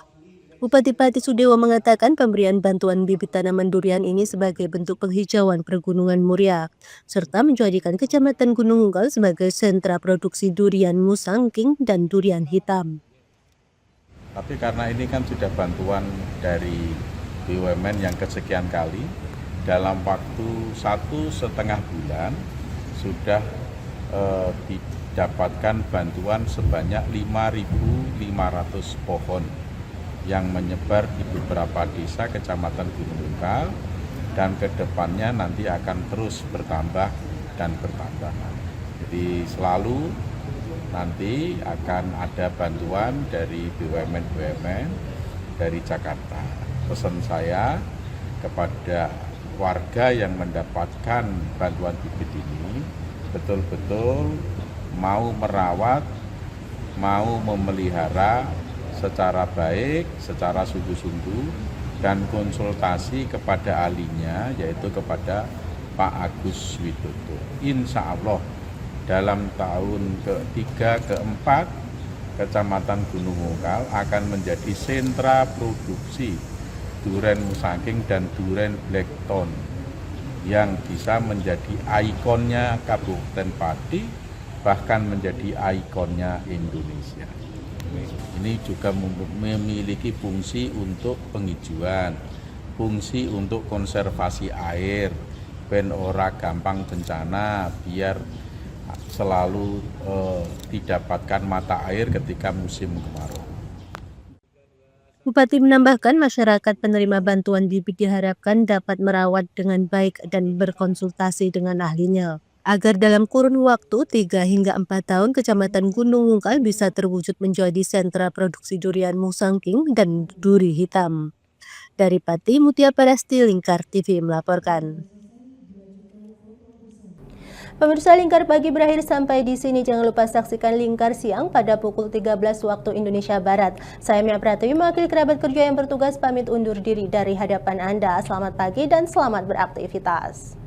Bupati Pati Sudewo mengatakan pemberian bantuan bibit tanaman durian ini sebagai bentuk penghijauan Pergunungan Muria, serta menjadikan Kecamatan Gunung Wungkal sebagai sentra produksi durian musangking dan durian hitam. Tapi karena ini kan sudah bantuan dari BUMN yang kesekian kali, dalam waktu 1,5 bulan sudah didapatkan bantuan sebanyak 5.500 pohon yang menyebar di beberapa desa Kecamatan Gunung Wungkal, dan kedepannya nanti akan terus bertambah dan bertambah. Jadi selalu nanti akan ada bantuan dari BUMN dari Jakarta. Pesan saya kepada warga yang mendapatkan bantuan bibit ini betul-betul mau merawat, mau memelihara secara baik, secara sungguh-sungguh, dan konsultasi kepada ahlinya, yaitu kepada Pak Agus Widodo. Insya Allah dalam tahun ke-3, ke-4 Kecamatan Gunung Wungkal akan menjadi sentra produksi duren musangking dan duren blackthorn yang bisa menjadi ikonnya Kabupaten Pati, bahkan menjadi ikonnya Indonesia. Ini juga memiliki fungsi untuk penghijauan, fungsi untuk konservasi air, ben ora gampang bencana, biar selalu didapatkan mata air ketika musim kemarau. Bupati menambahkan masyarakat penerima bantuan bibit diharapkan dapat merawat dengan baik dan berkonsultasi dengan ahlinya, agar dalam kurun waktu 3 hingga 4 tahun Kecamatan Gunung Mungkal bisa terwujud menjadi sentra produksi durian musangking dan duri hitam. Dari Pati, Mutia Parasti, Lingkar TV melaporkan. Pemirsa, Lingkar Pagi berakhir sampai di sini. Jangan lupa saksikan Lingkar Siang pada pukul 13 waktu Indonesia Barat. Saya Mia Pratiwi mewakili kerabat kerja yang bertugas pamit undur diri dari hadapan Anda. Selamat pagi dan selamat beraktivitas.